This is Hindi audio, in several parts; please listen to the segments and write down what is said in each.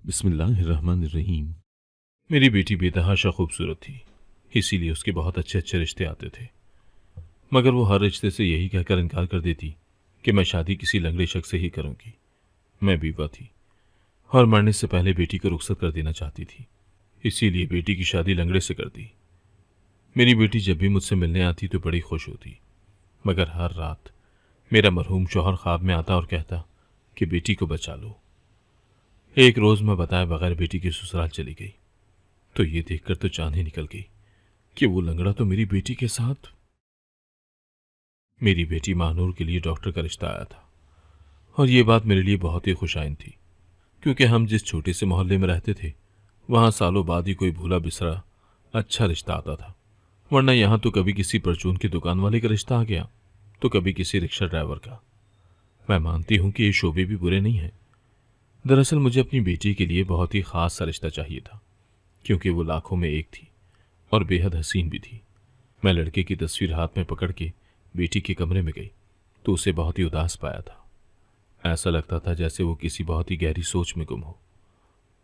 बिस्मिल्लाहिर्रहमानिर्रहीम। मेरी बेटी बेतहाशा खूबसूरत थी, इसीलिए उसके बहुत अच्छे अच्छे रिश्ते आते थे। मगर वो हर रिश्ते से यही कहकर इनकार कर देती कि मैं शादी किसी लंगड़े शख्स से ही करूंगी। मैं बीवा थी और मरने से पहले बेटी को रुखसत कर देना चाहती थी, इसीलिए बेटी की शादी लंगड़े से कर दी। मेरी बेटी जब भी मुझसे मिलने आती तो बड़ी खुश होती, मगर हर रात मेरा मरहूम शौहर ख्वाब में आता और कहता कि बेटी को बचा लो। एक रोज मैं बताए बगैर बेटी की ससुराल चली गई तो ये देखकर तो जान ही निकल गई कि वो लंगड़ा तो मेरी बेटी के साथ। मेरी बेटी महानूर के लिए डॉक्टर का रिश्ता आया था और ये बात मेरे लिए बहुत ही खुशाइन थी, क्योंकि हम जिस छोटे से मोहल्ले में रहते थे वहां सालों बाद ही कोई भूला बिसरा अच्छा रिश्ता आता था, वरना यहां तो कभी किसी परचून की दुकान वाले का रिश्ता आ गया तो कभी किसी रिक्शा ड्राइवर का। मैं मानती हूं कि ये शोबे भी बुरे नहीं हैं। दरअसल मुझे अपनी बेटी के लिए बहुत ही खास सा रिश्ता चाहिए था, क्योंकि वो लाखों में एक थी और बेहद हसीन भी थी। मैं लड़के की तस्वीर हाथ में पकड़ के बेटी के कमरे में गई तो उसे बहुत ही उदास पाया था। ऐसा लगता था जैसे वो किसी बहुत ही गहरी सोच में गुम हो।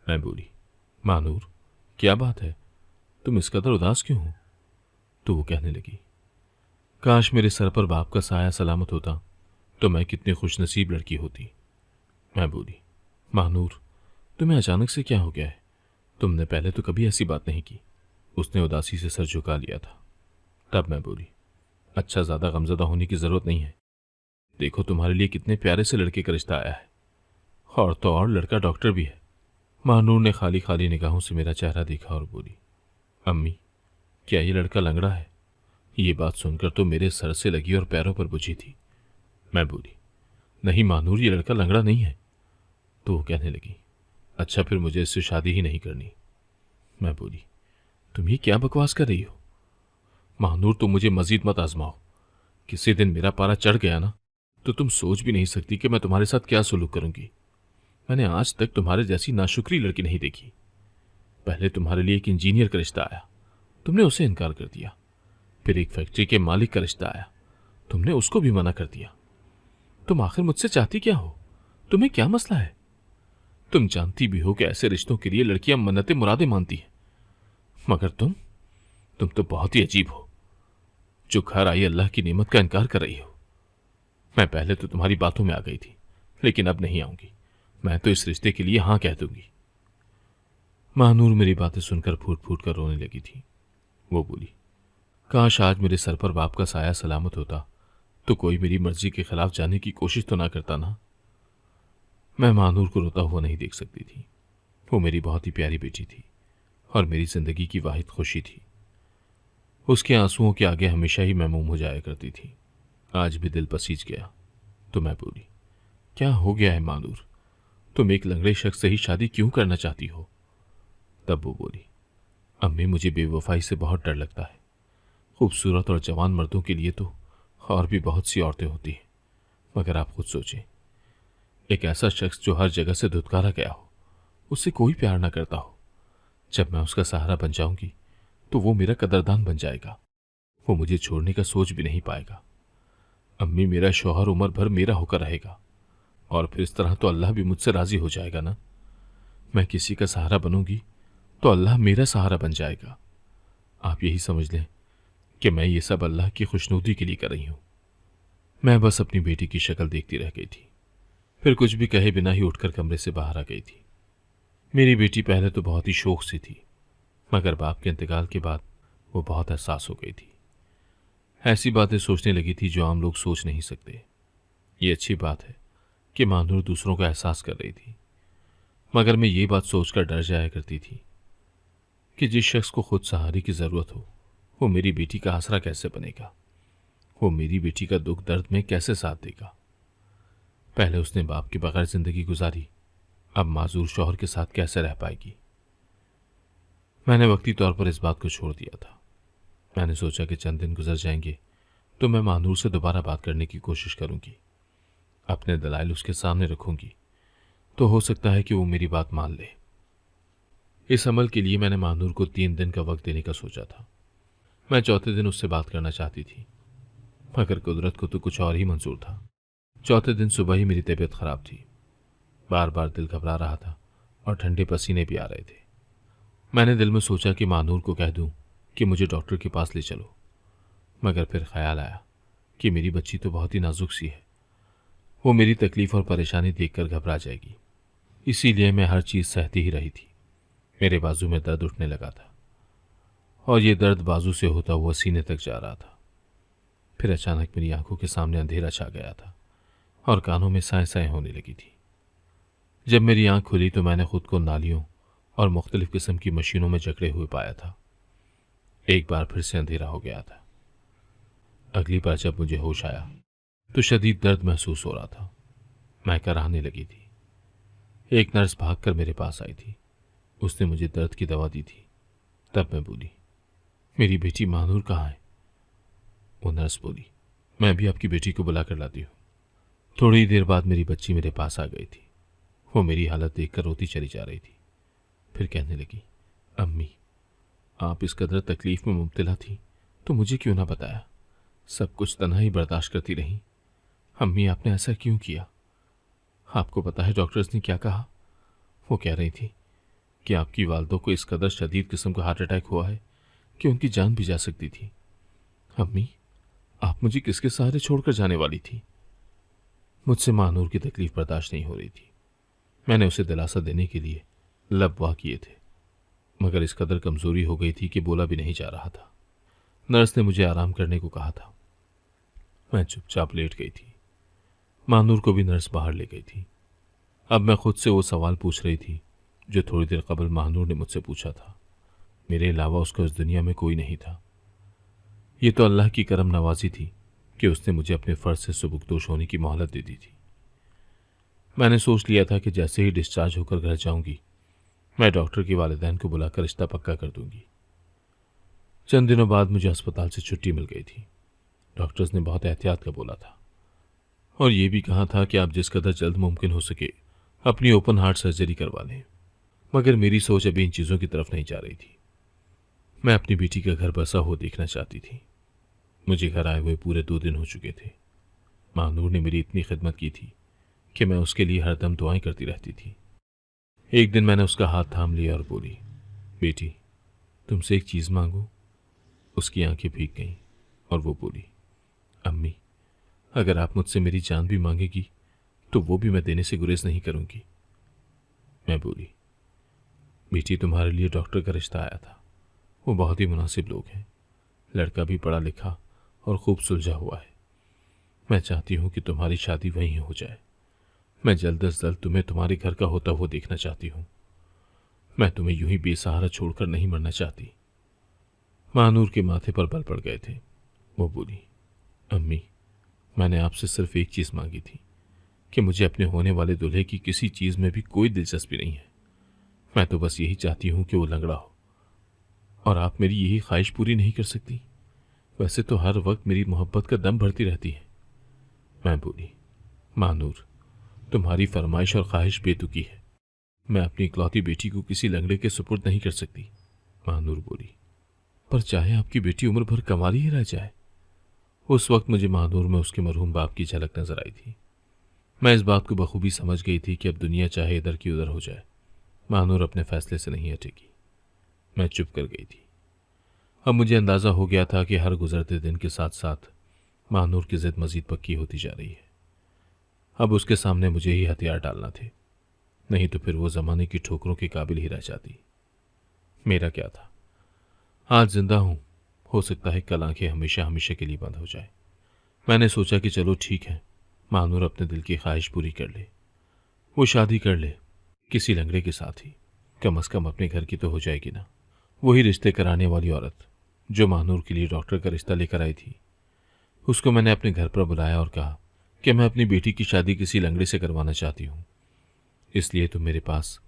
मैं बोली, मानूर, क्या बात है, तुम इस कदर उदास क्यों हो? तो वो कहने लगी, काश मेरे सर पर बाप का साया सलामत होता तो मैं कितनी खुशनसीब लड़की होती। मैं बोली, महानूर, तुम्हें अचानक से क्या हो गया है? तुमने पहले तो कभी ऐसी बात नहीं की। उसने उदासी से सर झुका लिया था। तब मैं बोली, अच्छा, ज्यादा गमजदा होने की जरूरत नहीं है। देखो तुम्हारे लिए कितने प्यारे से लड़के का रिश्ता आया है, और तो और लड़का डॉक्टर भी है। महानूर ने खाली खाली निगाहों से मेरा चेहरा देखा और बोली, अम्मी, क्या ये लड़का लंगड़ा है? ये बात सुनकर तो मेरे सर से लगी और पैरों पर बुझी थी। मैं बोली, नहीं महानूर, ये लड़का लंगड़ा नहीं है। तो वो कहने लगी, अच्छा, फिर मुझे इससे शादी ही नहीं करनी। मैं बोली, तुम ये क्या बकवास कर रही हो? महानूर, तुम मुझे मजीद मत आजमाओ। किसी दिन मेरा पारा चढ़ गया ना तो तुम सोच भी नहीं सकती कि मैं तुम्हारे साथ क्या सलूक करूंगी। मैंने आज तक तुम्हारे जैसी नाशुक्री लड़की नहीं देखी। पहले तुम्हारे लिए एक इंजीनियर का रिश्ता आया, तुमने उसे इनकार कर दिया। फिर एक फैक्ट्री के मालिक का रिश्ता आया, तुमने उसको भी मना कर दिया। तुम आखिर मुझसे चाहती क्या हो? तुम्हें क्या मसला है? तुम जानती भी हो कि ऐसे रिश्तों के लिए लड़कियां मन्नतें मुरादें मानती हैं, मगर तुम तो बहुत ही अजीब हो, जो घर आई अल्लाह की नेमत का इनकार कर रही हो। मैं पहले तो तुम्हारी बातों में आ गई थी, लेकिन अब नहीं आऊंगी। मैं तो इस रिश्ते के लिए हां कह दूंगी। महानूर मेरी बातें सुनकर फूट फूट कर रोने लगी थी। वो बोली, काश आज मेरे सर पर बाप का साया सलामत होता तो कोई मेरी मर्जी के खिलाफ जाने की कोशिश तो ना करता ना। मैं महानूर को रोता हुआ नहीं देख सकती थी। वो मेरी बहुत ही प्यारी बेटी थी और मेरी जिंदगी की वाहिद खुशी थी। उसके आंसुओं के आगे हमेशा ही मैं मुंह हो जाया करती थी। आज भी दिल पसीज गया तो मैं बोली, क्या हो गया है महानूर, तुम एक लंगड़े शख्स से ही शादी क्यों करना चाहती हो? तब वो बोली, अम्मी, मुझे बेवफाई से बहुत डर लगता है। खूबसूरत और जवान मर्दों के लिए तो और भी बहुत सी औरतें होती हैं, मगर आप खुद सोचें, एक ऐसा शख्स जो हर जगह से धुतकारा गया हो, उससे कोई प्यार ना करता हो, जब मैं उसका सहारा बन जाऊंगी तो वो मेरा कदरदान बन जाएगा। वो मुझे छोड़ने का सोच भी नहीं पाएगा। अम्मी, मेरा शौहर उम्र भर मेरा होकर रहेगा और फिर इस तरह तो अल्लाह भी मुझसे राजी हो जाएगा ना। मैं किसी का सहारा बनूंगी तो अल्लाह मेरा सहारा बन जाएगा। आप यही समझ लें कि मैं ये सब अल्लाह की खुशनुदी के लिए कर रही हूं। मैं बस अपनी बेटी की शक्ल देखती रह गई थी, फिर कुछ भी कहे बिना ही उठकर कमरे से बाहर आ गई थी। मेरी बेटी पहले तो बहुत ही शौक सी थी, मगर बाप के इंतकाल के बाद वो बहुत एहसास हो गई थी। ऐसी बातें सोचने लगी थी जो आम लोग सोच नहीं सकते। ये अच्छी बात है कि महानूर दूसरों का एहसास कर रही थी, मगर मैं ये बात सोचकर डर जाया करती थी कि जिस शख्स को खुद सहारे की जरूरत हो वो मेरी बेटी का आसरा कैसे बनेगा, वो मेरी बेटी का दुख दर्द में कैसे साथ देगा। पहले उसने बाप के बगैर जिंदगी गुजारी, अब माजूर शौहर के साथ कैसे रह पाएगी। मैंने वक्ती तौर पर इस बात को छोड़ दिया था। मैंने सोचा कि चंद दिन गुजर जाएंगे तो मैं महानूर से दोबारा बात करने की कोशिश करूंगी, अपने दलाइल उसके सामने रखूंगी, तो हो सकता है कि वो मेरी बात मान ले। इस अमल के लिए मैंने महानूर को 3 दिन का वक्त देने का सोचा था। मैं चौथे दिन उससे बात करना चाहती थी, मगर कुदरत को तो कुछ और ही मंजूर था। चौथे दिन सुबह ही मेरी तबीयत खराब थी, बार बार दिल घबरा रहा था और ठंडे पसीने भी आ रहे थे। मैंने दिल में सोचा कि महानूर को कह दूं कि मुझे डॉक्टर के पास ले चलो, मगर फिर ख्याल आया कि मेरी बच्ची तो बहुत ही नाजुक सी है, वो मेरी तकलीफ और परेशानी देखकर घबरा जाएगी। इसीलिए मैं हर चीज़ सहती ही रही थी। मेरे बाजू में दर्द उठने लगा था और ये दर्द बाजू से होता हुआ सीने तक जा रहा था। फिर अचानक मेरी आंखों के सामने अंधेरा छा गया था और कानों में साएं साएं होने लगी थी। जब मेरी आंख खुली तो मैंने खुद को नालियों और मुख्तलिफ किस्म की मशीनों में जकड़े हुए पाया था। एक बार फिर से अंधेरा हो गया था। अगली बार जब मुझे होश आया तो शदीद दर्द महसूस हो रहा था। मैं कराहने लगी थी। एक नर्स भागकर मेरे पास आई थी। उसने मुझे दर्द की दवा दी थी। तब मैं बोली, मेरी बेटी महानूर कहाँ है? वो नर्स बोली, मैं भी आपकी बेटी को बुला कर लाती हूँ। थोड़ी देर बाद मेरी बच्ची मेरे पास आ गई थी। वो मेरी हालत देखकर रोती चली जा रही थी। फिर कहने लगी, अम्मी, आप इस कदर तकलीफ में मुब्तला थी तो मुझे क्यों ना बताया? सब कुछ तन्हाई बर्दाश्त करती रही। अम्मी, आपने ऐसा क्यों किया? आपको पता है डॉक्टर्स ने क्या कहा? वो कह रही थी कि आपकी वालदों को इस कदर शदीद किस्म का हार्ट अटैक हुआ है कि उनकी जान भी जा सकती थी। अम्मी, आप मुझे किसके सहारे छोड़कर जाने वाली थी? मुझसे महानूर की तकलीफ बर्दाश्त नहीं हो रही थी। मैंने उसे दिलासा देने के लिए लब वाह किए थे, मगर इस कदर कमजोरी हो गई थी कि बोला भी नहीं जा रहा था। नर्स ने मुझे आराम करने को कहा था। मैं चुपचाप लेट गई थी। महानूर को भी नर्स बाहर ले गई थी। अब मैं खुद से वो सवाल पूछ रही थी जो थोड़ी देर कबल महानूर ने मुझसे पूछा था। मेरे अलावा उसका इस दुनिया में कोई नहीं था। ये तो अल्लाह की करम नवाजी थी कि उसने मुझे अपने फर्ज से सुबुकदोश होने की मोहलत दे दी थी। मैंने सोच लिया था कि जैसे ही डिस्चार्ज होकर घर जाऊंगी, मैं डॉक्टर के वालिदैन को बुलाकर रिश्ता पक्का कर दूंगी। चंद दिनों बाद मुझे अस्पताल से छुट्टी मिल गई थी। डॉक्टर्स ने बहुत एहतियात का बोला था और ये भी कहा था कि आप जिस कदर जल्द मुमकिन हो सके अपनी ओपन हार्ट सर्जरी करवा लें। मगर मेरी सोच अभी इन चीज़ों की तरफ नहीं जा रही थी। मैं अपनी बेटी का घर बसा हुआ देखना चाहती थी। मुझे घर आए हुए पूरे 2 दिन हो चुके थे। महानूर ने मेरी इतनी खिदमत की थी कि मैं उसके लिए हरदम दुआएं करती रहती थी। एक दिन मैंने उसका हाथ थाम लिया और बोली, बेटी, तुमसे एक चीज़ मांगू? उसकी आंखें भीग गईं और वो बोली, अम्मी, अगर आप मुझसे मेरी जान भी मांगेगी तो वो भी मैं देने से गुरेज नहीं करूंगी। मैं बोली, बेटी, तुम्हारे लिए डॉक्टर का रिश्ता आया था। वो बहुत ही मुनासिब लोग हैं। लड़का भी पढ़ा लिखा और खूब सुलझा हुआ है। मैं चाहती हूँ कि तुम्हारी शादी वहीं हो जाए। मैं जल्द अज जल्द तुम्हें तुम्हारे घर का होता हुआ देखना चाहती हूँ। मैं तुम्हें यूं ही बेसहारा छोड़कर नहीं मरना चाहती। महानूर के माथे पर बल पड़ गए थे। वो बोली, अम्मी, मैंने आपसे सिर्फ एक चीज़ मांगी थी कि मुझे अपने होने वाले दूल्हे की किसी चीज़ में भी कोई दिलचस्पी नहीं है। मैं तो बस यही चाहती हूँ कि वो लंगड़ा हो, और आप मेरी यही ख्वाहिश पूरी नहीं कर सकती? वैसे तो हर वक्त मेरी मोहब्बत का दम भरती रहती है। मैं बोली, महानूर, तुम्हारी फरमाइश और ख्वाहिश बेतुकी है। मैं अपनी इकलौती बेटी को किसी लंगड़े के सुपुर्द नहीं कर सकती। महानूर बोली, पर चाहे आपकी बेटी उम्र भर कमाली ही रह जाए। उस वक्त मुझे महानूर में उसके मरहूम बाप की झलक नजर आई थी। मैं इस बात को बखूबी समझ गई थी कि अब दुनिया चाहे इधर की उधर हो जाए, महानूर अपने फैसले से नहीं हटेगी। मैं चुप कर गई थी। अब मुझे अंदाजा हो गया था कि हर गुजरते दिन के साथ साथ महानूर की जिद मजीद पक्की होती जा रही है। अब उसके सामने मुझे ही हथियार डालना थे, नहीं तो फिर वो जमाने की ठोकरों के काबिल ही रह जाती। मेरा क्या था, आज जिंदा हूं, हो सकता है कल आंखें हमेशा हमेशा के लिए बंद हो जाए। मैंने सोचा कि चलो ठीक है, महानूर अपने दिल की ख्वाहिश पूरी कर ले। वो शादी कर ले किसी लंगड़े के साथ ही, कम से कम अपने घर की तो हो जाएगी ना। वही रिश्ते कराने वाली औरत जो महानूर के लिए डॉक्टर का रिश्ता लेकर आई थी, उसको मैंने अपने घर पर बुलाया और कहा कि मैं अपनी बेटी की शादी किसी लंगड़े से करवाना चाहती हूँ। इसलिए तुम मेरे पास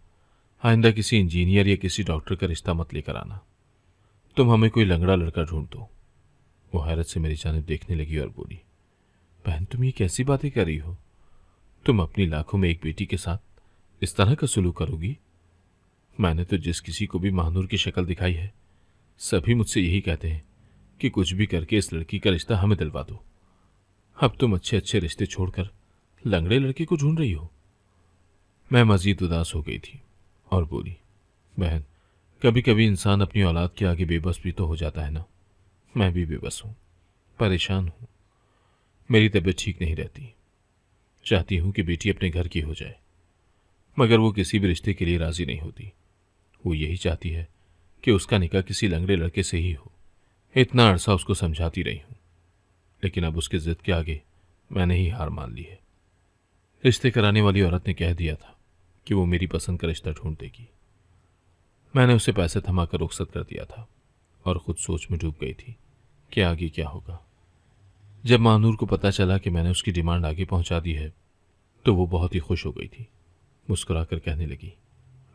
आइंदा किसी इंजीनियर या किसी डॉक्टर का रिश्ता मत लेकर आना। तुम हमें कोई लंगड़ा लड़का ढूंढ दो। वो हैरत से मेरी जानिब देखने लगी और बोली, बहन, तुम ये कैसी बातें कर रही हो? तुम अपनी लाखों में एक बेटी के साथ इस तरह का सुलूक करोगी? मैंने तो जिस किसी को भी महानूर की शक्ल दिखाई है, सभी मुझसे यही कहते हैं कि कुछ भी करके इस लड़की का रिश्ता हमें दिलवा दो। अब तुम अच्छे अच्छे रिश्ते छोड़कर लंगड़े लड़के को ढूंढ रही हो। मैं मजीद उदास हो गई थी और बोली, बहन, कभी कभी इंसान अपनी औलाद के आगे बेबस भी तो हो जाता है ना। मैं भी बेबस हूँ, परेशान हूँ। मेरी तबीयत ठीक नहीं रहती। चाहती हूँ कि बेटी अपने घर की हो जाए, मगर वो किसी भी रिश्ते के लिए राजी नहीं होती। वो यही चाहती है कि उसका निकाह किसी लंगड़े लड़के से ही हो। इतना अरसा उसको समझाती रही हूँ, लेकिन अब उसके जिद के आगे मैंने ही हार मान ली है। रिश्ते कराने वाली औरत ने कह दिया था कि वो मेरी पसंद का रिश्ता ढूंढ देगी। मैंने उसे पैसे थमाकर रुखसत कर दिया था और खुद सोच में डूब गई थी कि आगे क्या होगा। जब मानूर को पता चला कि मैंने उसकी डिमांड आगे पहुंचा दी है, तो वो बहुत ही खुश हो गई थी। मुस्कुराकर कहने लगी,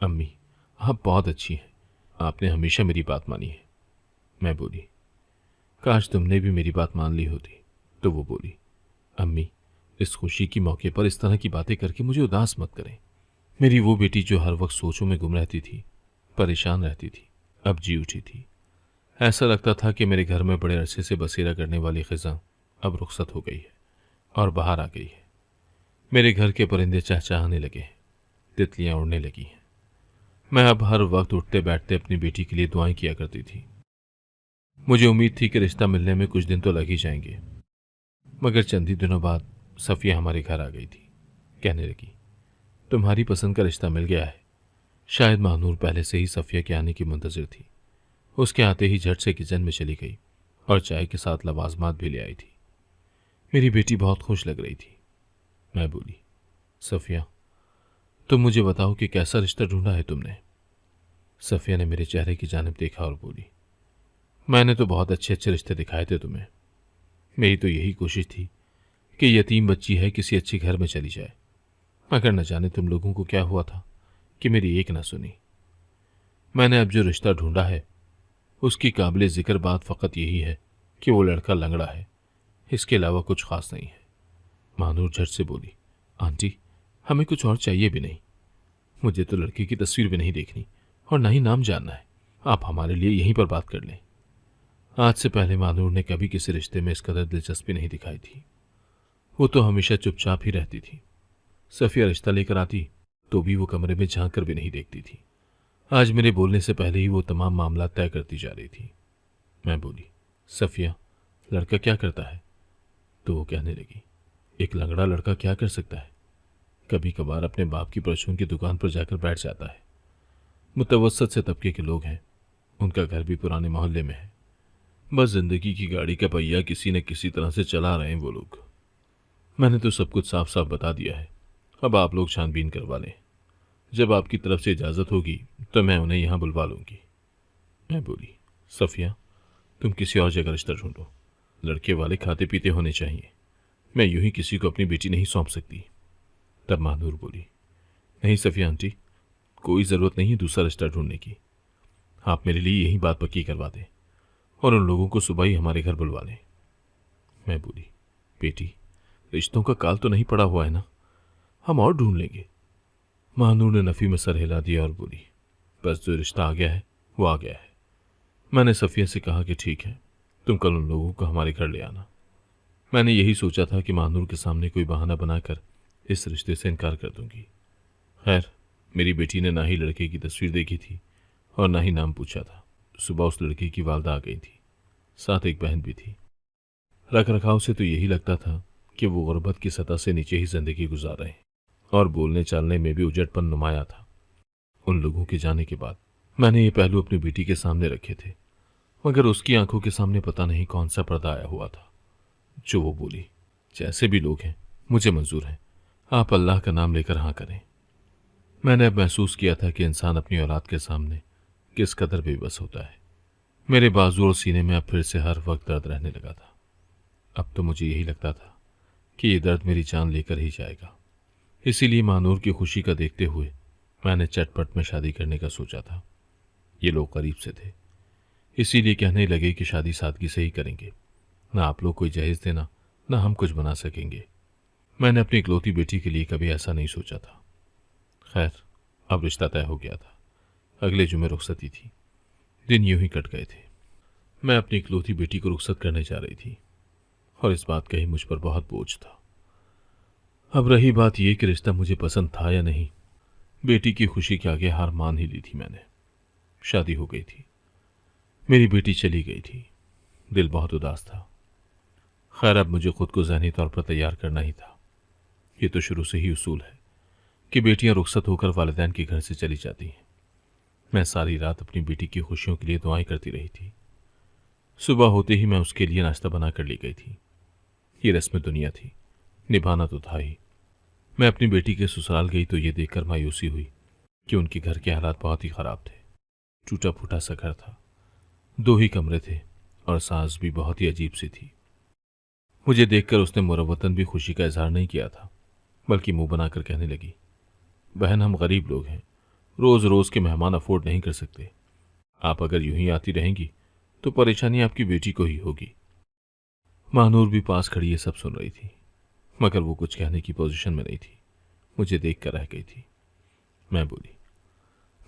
अम्मी, आप बहुत अच्छी हैं। आपने हमेशा मेरी बात मानी है। मैं बोली, काश तुमने भी मेरी बात मान ली होती। तो वो बोली, अम्मी, इस खुशी की मौके पर इस तरह की बातें करके मुझे उदास मत करें। मेरी वो बेटी जो हर वक्त सोचों में गुम रहती थी, परेशान रहती थी, अब जी उठी थी। ऐसा लगता था कि मेरे घर में बड़े अरसे से बसेरा करने वाली खिज़ां अब रुखसत हो गई है और बाहर आ गई है। मेरे घर के परिंदे चहचहाने लगे हैं, तितलियां उड़ने लगी हैं। मैं अब हर वक्त उठते बैठते अपनी बेटी के लिए दुआएं किया करती थी। मुझे उम्मीद थी कि रिश्ता मिलने में कुछ दिन तो लग ही जाएंगे, मगर चंद ही दिनों बाद सफ़िया हमारे घर आ गई थी। कहने लगी, तुम्हारी पसंद का रिश्ता मिल गया है। शायद महानूर पहले से ही सफ़िया के आने की मुंतज़िर थी। उसके आते ही झट से किचन में चली गई और चाय के साथ लवाजमात भी ले आई थी। मेरी बेटी बहुत खुश लग रही थी। मैं बोली, सफ़िया, तुम मुझे बताओ कि कैसा रिश्ता ढूंढा है तुमने। सफ़िया ने मेरे चेहरे की जानिब देखा और बोली, मैंने तो बहुत अच्छे अच्छे रिश्ते दिखाए थे तुम्हें। मेरी तो यही कोशिश थी कि यतीम बच्ची है, किसी अच्छे घर में चली जाए, मगर न जाने तुम लोगों को क्या हुआ था कि मेरी एक ना सुनी। मैंने अब जो रिश्ता ढूंढा है उसकी काबिल जिक्र बात फ़कत यही है कि वो लड़का लंगड़ा है। इसके अलावा कुछ खास नहीं है। महानूर झट से बोली, आंटी, हमें कुछ और चाहिए भी नहीं। मुझे तो लड़के की तस्वीर भी नहीं देखनी और ना ही नाम जानना है। आप हमारे लिए यहीं पर बात कर लें। आज से पहले महानूर ने कभी किसी रिश्ते में इस कदर दिलचस्पी नहीं दिखाई थी। वो तो हमेशा चुपचाप ही रहती थी। सफ़िया रिश्ता लेकर आती तो भी वो कमरे में झांक कर भी नहीं देखती थी। आज मेरे बोलने से पहले ही वो तमाम मामला तय करती जा रही थी। मैं बोली, सफ़िया, लड़का क्या करता है? तो वो कहने लगी, एक लंगड़ा लड़का क्या कर सकता है? कभी कभार अपने बाप की परचून की दुकान पर जाकर बैठ जाता है। मुतवस्सत से तबके के लोग हैं, उनका घर भी पुराने मोहल्ले में है। बस जिंदगी की गाड़ी का पहिया किसी न किसी तरह से चला रहे हैं वो लोग। मैंने तो सब कुछ साफ साफ बता दिया है। अब आप लोग छानबीन करवा लें। जब आपकी तरफ से इजाज़त होगी तो मैं उन्हें यहाँ बुलवा लूँगी। मैं बोली, सफ़िया, तुम किसी और जगह रिश्ता ढूंढो। लड़के वाले खाते पीते होने चाहिए। मैं यूं ही किसी को अपनी बेटी नहीं सौंप सकती। तब महानूर बोली, नहीं सफ़िया आंटी, कोई ज़रूरत नहीं है दूसरा रिश्ता ढूंढने की। आप मेरे लिए यही बात पक्की करवा दें और उन लोगों को सुबह ही हमारे घर बुलवा लें। मैं बोली, बेटी, रिश्तों का काल तो नहीं पड़ा हुआ है ना, हम और ढूंढ लेंगे। महानूर ने नफ़ी में सर हिला दिया और बोली, बस जो रिश्ता आ गया है वो आ गया है। मैंने सफ़िया से कहा कि ठीक है, तुम कल उन लोगों को हमारे घर ले आना। मैंने यही सोचा था कि महानूर के सामने कोई बहाना बनाकर इस रिश्ते से इनकार कर दूंगी। खैर, मेरी बेटी ने ना ही लड़के की तस्वीर देखी थी और ना ही नाम पूछा था। सुबह उस लड़के की वालदा आ गई थी, साथ एक बहन भी थी। रख रखाव से तो यही लगता था कि वो गुर्बत की सतह से नीचे ही जिंदगी गुजार रहे हैं और बोलने चालने में भी उजड़पन नुमाया था। उन लोगों के जाने के बाद मैंने ये पहलू अपनी बेटी के सामने रखे थे, मगर उसकी आंखों के सामने पता नहीं कौन सा पर्दा आया हुआ था जो वो बोली, जैसे भी लोग हैं मुझे मंजूर है, आप अल्लाह का नाम लेकर हाँ करें। मैंने अब महसूस किया था कि इंसान अपनी औलाद के सामने किस कदर बेबस होता है। मेरे बाजू और सीने में अब फिर से हर वक्त दर्द रहने लगा था। अब तो मुझे यही लगता था कि ये दर्द मेरी जान लेकर ही जाएगा। इसीलिए मानूर की खुशी का देखते हुए मैंने चटपट में शादी करने का सोचा था। ये लोग करीब से थे, इसीलिए कहने लगे कि शादी सादगी से ही करेंगे। ना आप लोग कोई जहेज देना, ना हम कुछ बना सकेंगे। मैंने अपनी इकलौती बेटी के लिए कभी ऐसा नहीं सोचा था। खैर, अब रिश्ता तय हो गया था। अगले जुमे रुखसती थी। दिन यूं ही कट गए थे। मैं अपनी इकलौती बेटी को रुखसत करने जा रही थी और इस बात का ही मुझ पर बहुत बोझ था। अब रही बात यह कि रिश्ता मुझे पसंद था या नहीं, बेटी की खुशी के आगे हार मान ही ली थी मैंने। शादी हो गई थी, मेरी बेटी चली गई थी, दिल बहुत उदास था। खैर, अब मुझे खुद को ज़हनी तौर पर तैयार करना ही था। ये तो शुरू से ही उसूल है कि बेटियां रुखसत होकर वालिदैन के घर से चली जाती हैं। मैं सारी रात अपनी बेटी की खुशियों के लिए दुआएं करती रही थी। सुबह होते ही मैं उसके लिए नाश्ता बना कर ले गई थी। ये रस्म दुनिया थी, निभाना तो था ही। मैं अपनी बेटी के ससुराल गई तो ये देखकर मायूसी हुई कि उनके घर के हालात बहुत ही खराब थे। टूटा फूटा सा घर था, 2 ही कमरे थे और सास भी बहुत ही अजीब सी थी। मुझे देखकर उसने मुरव्वतन भी खुशी का इजहार नहीं किया था, बल्कि मुंह बनाकर कहने लगी, बहन, हम गरीब लोग हैं, रोज रोज के मेहमान अफोर्ड नहीं कर सकते। आप अगर यूं ही आती रहेंगी तो परेशानी आपकी बेटी को ही होगी। महानूर भी पास खड़ी ये सब सुन रही थी, मगर वो कुछ कहने की पोजीशन में नहीं थी। मुझे देख कर रह गई थी। मैं बोली,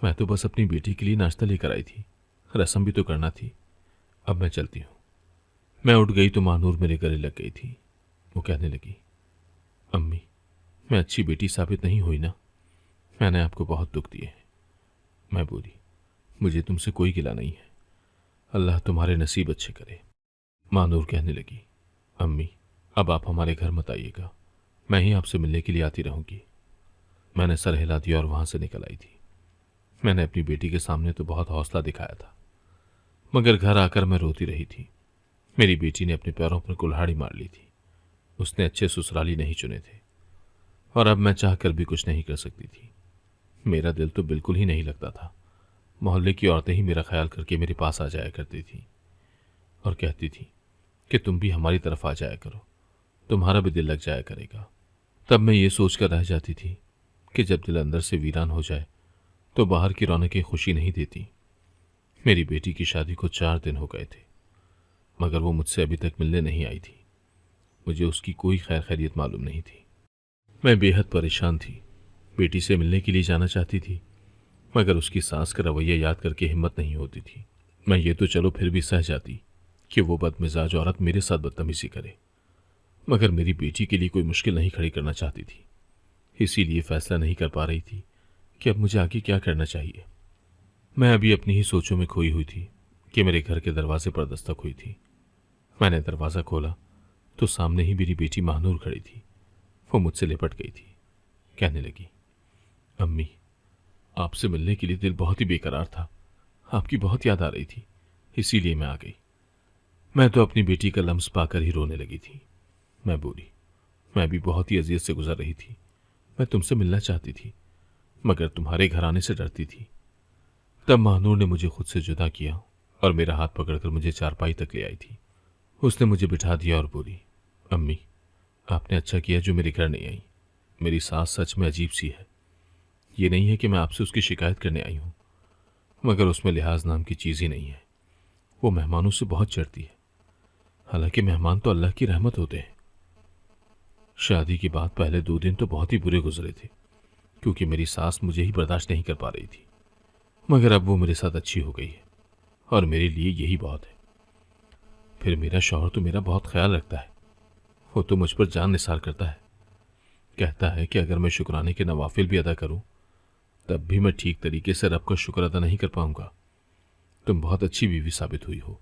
मैं तो बस अपनी बेटी के लिए नाश्ता लेकर आई थी, रस्म भी तो करना थी। अब मैं चलती हूँ। मैं उठ गई तो महानूर मेरे गले लग गई थी। वो कहने लगी, अम्मी, मैं अच्छी बेटी साबित नहीं हुई ना? मैंने आपको बहुत दुख दिए हैं। मैं बोली, मुझे तुमसे कोई गिला नहीं है, अल्लाह तुम्हारे नसीब अच्छे करे। महानूर कहने लगी, अम्मी, अब आप हमारे घर मत आइएगा, मैं ही आपसे मिलने के लिए आती रहूंगी। मैंने सर हिला दिया और वहां से निकल आई थी। मैंने अपनी बेटी के सामने तो बहुत हौसला दिखाया था, मगर घर आकर मैं रोती रही थी। मेरी बेटी ने अपने पैरों पर कुल्हाड़ी मार ली थी। उसने अच्छे ससुराली नहीं चुने थे और अब मैं चाहकर भी कुछ नहीं कर सकती थी। मेरा दिल तो बिल्कुल ही नहीं लगता था। मोहल्ले की औरतें ही मेरा ख्याल करके मेरे पास आ जाया करती थी और कहती थी कि तुम भी हमारी तरफ आ जाया करो, तुम्हारा भी दिल लग जाया करेगा। तब मैं ये सोचकर रह जाती थी कि जब दिल अंदर से वीरान हो जाए तो बाहर की रौनकें खुशी नहीं देती। मेरी बेटी की शादी को 4 दिन हो गए थे, मगर वो मुझसे अभी तक मिलने नहीं आई थी। मुझे उसकी कोई खैर खैरियत मालूम नहीं थी। मैं बेहद परेशान थी। बेटी से मिलने के लिए जाना चाहती थी, मगर उसकी सास का रवैया याद करके हिम्मत नहीं होती थी। मैं ये तो चलो फिर भी सह जाती कि वो बदमिजाज औरत मेरे साथ बदतमीजी करे, मगर मेरी बेटी के लिए कोई मुश्किल नहीं खड़ी करना चाहती थी। इसीलिए फैसला नहीं कर पा रही थी कि अब मुझे आगे क्या करना चाहिए। मैं अभी अपनी ही सोचों में खोई हुई थी कि मेरे घर के दरवाजे पर दस्तक हुई थी। मैंने दरवाज़ा खोला तो सामने ही मेरी बेटी महानूर खड़ी थी। वो मुझसे लिपट गई थी। कहने लगी, अम्मी, आपसे मिलने के लिए दिल बहुत ही बेकरार था, आपकी बहुत याद आ रही थी, इसीलिए मैं आ गई। मैं तो अपनी बेटी का लम्स पाकर ही रोने लगी थी। मैं बोली, मैं भी बहुत ही अजियत से गुजर रही थी। मैं तुमसे मिलना चाहती थी, मगर तुम्हारे घर आने से डरती थी। तब महानूर ने मुझे खुद से जुदा किया और मेरा हाथ पकड़कर मुझे चारपाई तक ले आई थी। उसने मुझे बिठा दिया और बोली, अम्मी, आपने अच्छा किया जो मेरे घर नहीं आई। मेरी सास सच में अजीब सी है। ये नहीं है कि मैं आपसे उसकी शिकायत करने आई हूं, मगर उसमें लिहाज नाम की चीज़ ही नहीं है। वो मेहमानों से बहुत चिढ़ती है, हालांकि मेहमान तो अल्लाह की रहमत होते हैं। शादी के बाद पहले 2 दिन तो बहुत ही बुरे गुजरे थे, क्योंकि मेरी सास मुझे ही बर्दाश्त नहीं कर पा रही थी, मगर अब वो मेरे साथ अच्छी हो गई है और मेरे लिए यही बहुत है। फिर मेरा शौहर तो मेरा बहुत ख्याल रखता है। वो तो मुझ पर जान निसार करता है। कहता है कि अगर मैं शुक्राने के नवाफिल भी अदा करूं तब भी मैं ठीक तरीके से रब का शुक्र अदा नहीं कर पाऊंगा। तुम बहुत अच्छी बीवी साबित हुई हो।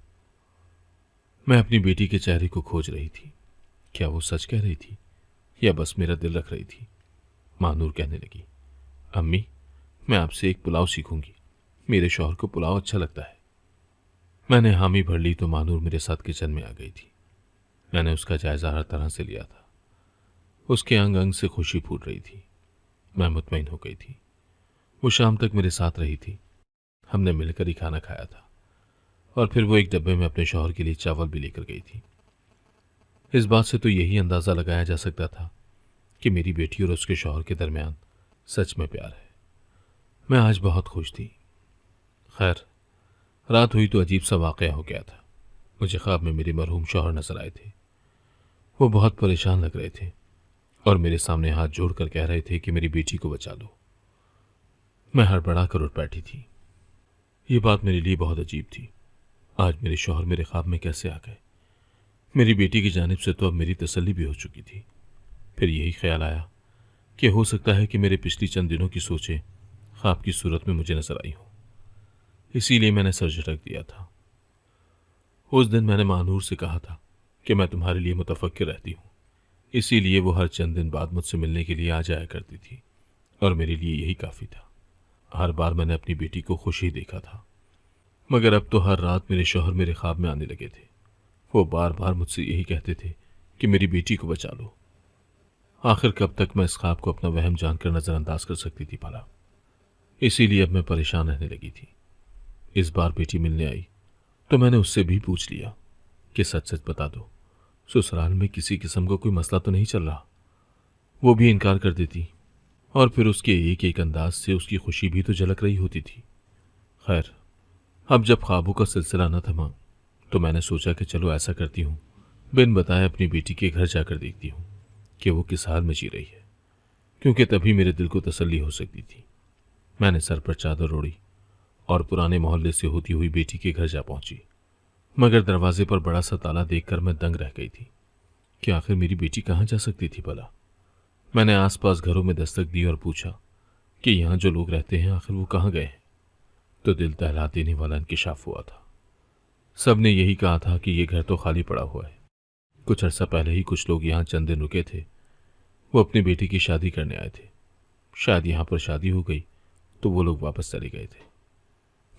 मैं अपनी बेटी के चेहरे को खोज रही थी। क्या वो सच कह रही थी या बस मेरा दिल रख रही थी? महानूर कहने लगी, अम्मी, मैं आपसे एक पुलाव सीखूंगी। मेरे शौहर को पुलाव अच्छा लगता है। मैंने हामी भर ली तो महानूर मेरे साथ किचन में आ गई थी। मैंने उसका जायजा हर तरह से लिया था। उसके अंग अंग से खुशी फूट रही थी। मैं मुतमईन हो गई थी। वो शाम तक मेरे साथ रही थी। हमने मिलकर ही खाना खाया था और फिर वो एक डब्बे में अपने शौहर के लिए चावल भी लेकर गई थी। इस बात से तो यही अंदाज़ा लगाया जा सकता था कि मेरी बेटी और उसके शौहर के दरमियान सच में प्यार है। मैं आज बहुत खुश थी। खैर, रात हुई तो अजीब सा वाक़या हो गया था। मुझे ख्वाब में मेरे मरहूम शौहर नजर आए थे। वो बहुत परेशान लग रहे थे और मेरे सामने हाथ जोड़कर कह रहे थे कि मेरी बेटी को बचा लो। मैं हड़बड़ा कर उठ बैठी थी। ये बात मेरे लिए बहुत अजीब थी। आज मेरे शौहर मेरे ख्वाब में कैसे आ गए? मेरी बेटी की जानिब से तो अब मेरी तसल्ली भी हो चुकी थी। फिर यही ख्याल आया कि हो सकता है कि मेरे पिछली चंद दिनों की सोचें ख्वाब की सूरत में मुझे नजर आई हो, इसीलिए मैंने सर झटक दिया था। उस दिन मैंने महानूर से कहा था कि मैं तुम्हारे लिए मुतफक्किर रहती हूँ, इसीलिए वो हर चंद दिन बाद मुझसे मिलने के लिए आ जाया करती थी और मेरे लिए यही काफ़ी था। हर बार मैंने अपनी बेटी को खुश ही देखा था, मगर अब तो हर रात मेरे शौहर मेरे ख्वाब में आने लगे थे। वो बार बार मुझसे यही कहते थे कि मेरी बेटी को बचा लो। आखिर कब तक मैं इस ख्वाब को अपना वहम जानकर नज़रअंदाज कर सकती थी भला। इसीलिए अब मैं परेशान रहने लगी थी। इस बार बेटी मिलने आई तो मैंने उससे भी पूछ लिया कि सच सच बता दो, ससुराल में किसी किस्म का कोई मसला तो नहीं चल रहा। वो भी इनकार कर देती और फिर उसके एक एक अंदाज से उसकी खुशी भी तो झलक रही होती थी। खैर, अब जब ख्वाबों का सिलसिला न थमा तो मैंने सोचा कि चलो ऐसा करती हूँ, बिन बताए अपनी बेटी के घर जाकर देखती हूँ कि वो किस हाल में जी रही है, क्योंकि तभी मेरे दिल को तसल्ली हो सकती थी। मैंने सर पर चादर ओढ़ी और पुराने मोहल्ले से होती हुई बेटी के घर जा पहुंची, मगर दरवाजे पर बड़ा सा ताला देखकर मैं दंग रह गई थी कि आखिर मेरी बेटी कहाँ जा सकती थी भला। मैंने आसपास घरों में दस्तक दी और पूछा कि यहाँ जो लोग रहते हैं आखिर वो कहाँ गए हैं, तो दिल दहला देने वाला इंकिशाफ हुआ था। सब ने यही कहा था कि ये घर तो खाली पड़ा हुआ है। कुछ अर्सा पहले ही कुछ लोग यहाँ चंद दिन रुके थे, वो अपनी बेटी की शादी करने आए थे। शायद यहाँ पर शादी हो गई तो वो लोग वापस चले गए थे।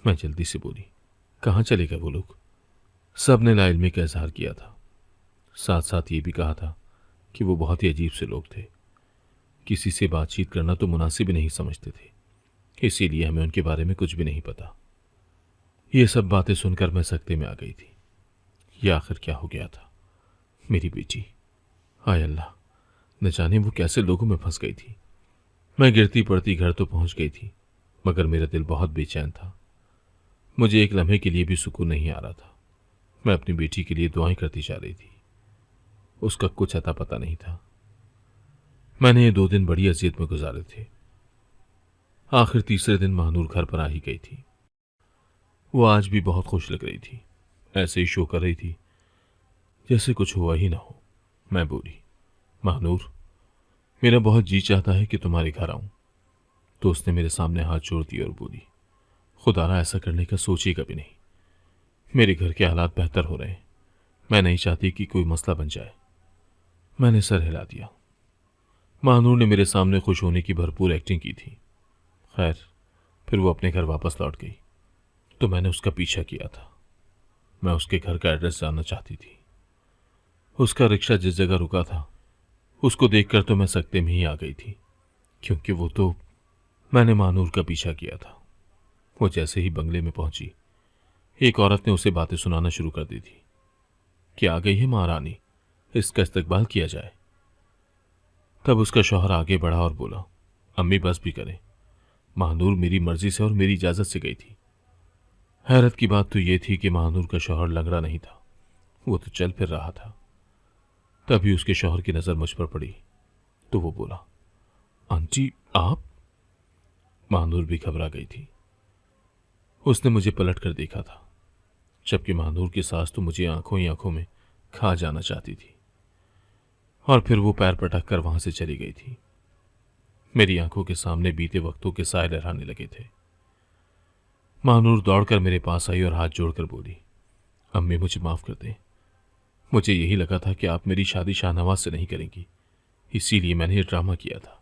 मैं जल्दी से बोली, कहाँ चले गए वो लोग? सब ने लाइल्मी का इजहार किया था, साथ साथ ये भी कहा था कि वो बहुत ही अजीब से लोग थे, किसी से बातचीत करना तो मुनासिब ही नहीं समझते थे, इसीलिए हमें उनके बारे में कुछ भी नहीं पता। ये सब बातें सुनकर मैं सकते में आ गई थी। ये आखिर क्या हो गया था? मेरी बेटी, हाय अल्लाह, न जाने वो कैसे लोगों में फंस गई थी। मैं गिरती पड़ती घर तो पहुंच गई थी, मगर मेरा दिल बहुत बेचैन था। मुझे एक लम्हे के लिए भी सुकून नहीं आ रहा था। मैं अपनी बेटी के लिए दुआएं करती जा रही थी, उसका कुछ अता पता नहीं था। मैंने ये 2 दिन बड़ी अजियत में गुजारे थे। आखिर तीसरे दिन महानूर घर पर आ ही गई थी। वो आज भी बहुत खुश लग रही थी, ऐसे ही शो कर रही थी जैसे कुछ हुआ ही ना हो। मैं बोली, महानूर, मेरा बहुत जी चाहता है कि तुम्हारे घर आऊं। तो उसने मेरे सामने हाथ जोड़ दिए और बोली, खुदारा ऐसा करने का सोची कभी नहीं। मेरे घर के हालात बेहतर हो रहे हैं, मैं नहीं चाहती कि कोई मसला बन जाए। मैंने सर हिला दिया। महानूर ने मेरे सामने खुश होने की भरपूर एक्टिंग की थी। खैर, फिर वो अपने घर वापस लौट गई तो मैंने उसका पीछा किया था। मैं उसके घर का एड्रेस जानना चाहती थी। उसका रिक्शा जिस जगह रुका था उसको देखकर तो मैं सकते में ही आ गई थी, क्योंकि वो तो मैंने महानूर का पीछा किया था। वो जैसे ही बंगले में पहुंची, एक औरत ने उसे बातें सुनाना शुरू कर दी थी कि आ गई है महारानी, इसका इस्तकबाल किया जाए। तब उसका शौहर आगे बढ़ा और बोला, अम्मी बस भी करें, महानूर मेरी मर्जी से और मेरी इजाजत से गई थी। हैरत की बात तो ये थी कि महानूर का शौहर लंगड़ा नहीं था, वो तो चल फिर रहा था। तभी उसके शौहर की नजर मुझ पर पड़ी तो वो बोला, आंटी आप? महानूर भी घबरा गई थी। उसने मुझे पलट कर देखा था, जबकि महानूर की सास तो मुझे आंखों ही आंखों में खा जाना चाहती थी, और फिर वो पैर पटक कर वहां से चली गई थी। मेरी आंखों के सामने बीते वक्तों के साए लहराने लगे थे। महानूर दौड़कर मेरे पास आई और हाथ जोड़कर बोली, अम्मी मुझे माफ कर दें, मुझे यही लगा था कि आप मेरी शादी शाहनवाज से नहीं करेंगी, इसीलिए मैंने ये ड्रामा किया था।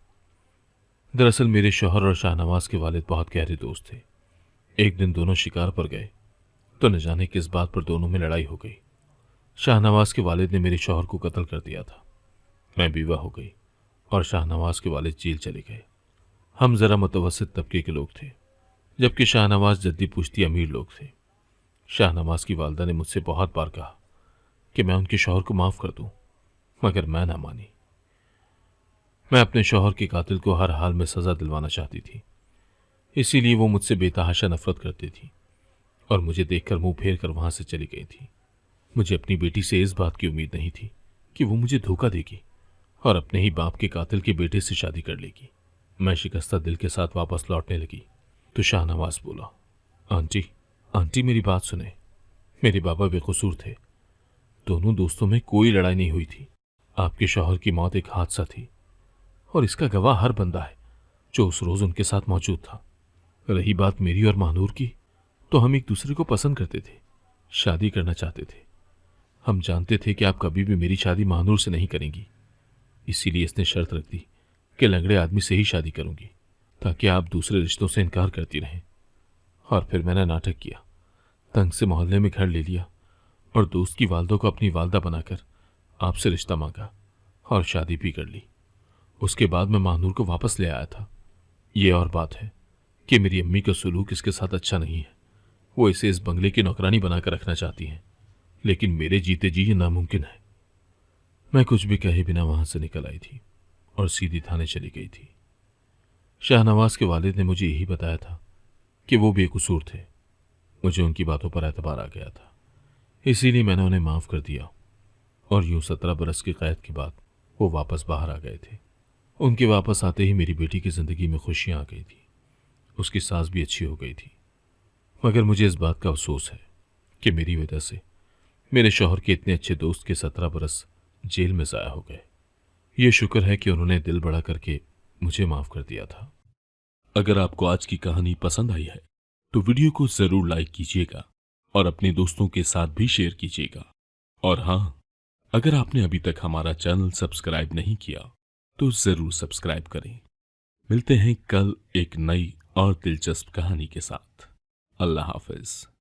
दरअसल मेरे शौहर और शाहनवाज के वालिद बहुत गहरे दोस्त थे। एक दिन दोनों शिकार पर गए तो न जाने किस बात पर दोनों में लड़ाई हो गई। शाहनवाज के वालिद ने मेरे शौहर को कत्ल कर दिया था। मैं बीवा हो गई और शाहनवाज के वालिद जेल चले गए। हम जरा मुतवस्सित तबके के लोग थे, जबकि शाहनवाज जद्दी पुश्ती अमीर लोग थे। शाहनवाज की वालदा ने मुझसे बहुत बार कहा कि मैं उनके शौहर को माफ कर दूं, मगर मैं ना मानी। मैं अपने शौहर के कातिल को हर हाल में सजा दिलवाना चाहती थी, इसीलिए वो मुझसे बेतहाशा नफरत करती थी और मुझे देखकर मुंह फेर कर वहां से चली गई थी। मुझे अपनी बेटी से इस बात की उम्मीद नहीं थी कि वो मुझे धोखा देगी और अपने ही बाप के कातिल के बेटे से शादी कर लेगी। मैं शिकस्ता दिल के साथ वापस लौटने लगी तो शाहनवाज बोला, आंटी आंटी मेरी बात सुने, मेरे बाबा बेकसूर थे, दोनों दोस्तों में कोई लड़ाई नहीं हुई थी। आपके शौहर की मौत एक हादसा थी और इसका गवाह हर बंदा है जो उस रोज उनके साथ मौजूद था। रही बात मेरी और महानूर की, तो हम एक दूसरे को पसंद करते थे, शादी करना चाहते थे। हम जानते थे कि आप कभी भी मेरी शादी महानूर से नहीं करेंगी, इसीलिए इसने शर्त रख दी कि लंगड़े आदमी से ही शादी करूंगी, ताकि आप दूसरे रिश्तों से इनकार करती रहें। और फिर मैंने नाटक किया, तंग से मोहल्ले में घर ले लिया और दोस्त की वालदों को अपनी वालदा बनाकर आपसे रिश्ता मांगा और शादी भी कर ली। उसके बाद मैं महानूर को वापस ले आया था। ये और बात है कि मेरी अम्मी का सलूक इसके साथ अच्छा नहीं है। वो इसे इस बंगले की नौकरानी बनाकर रखना चाहती हैं, लेकिन मेरे जीते जी ये नामुमकिन है। मैं कुछ भी कहे बिना वहां से निकल आई थी और सीधी थाने चली गई थी। शाहनवाज के वालिद ने मुझे यही बताया था कि वो बेकसूर थे। मुझे उनकी बातों पर एतबार आ गया था, इसीलिए मैंने उन्हें माफ कर दिया और यूं 17 बरस की कैद के बाद वो वापस बाहर आ गए थे। उनके वापस आते ही मेरी बेटी की जिंदगी में खुशियां आ गई थी। उसकी सास भी अच्छी हो गई थी, मगर मुझे इस बात का अफसोस है कि मेरी वजह से मेरे शौहर के इतने अच्छे दोस्त के 17 बरस जेल में ज़ाया हो गए। ये शुक्र है कि उन्होंने दिल बड़ा करके मुझे माफ कर दिया था। अगर आपको आज की कहानी पसंद आई है तो वीडियो को जरूर लाइक कीजिएगा और अपने दोस्तों के साथ भी शेयर कीजिएगा। और हाँ, अगर आपने अभी तक हमारा चैनल सब्सक्राइब नहीं किया तो जरूर सब्सक्राइब करें। मिलते हैं कल एक नई और दिलचस्प कहानी के साथ। अल्लाह हाफिज।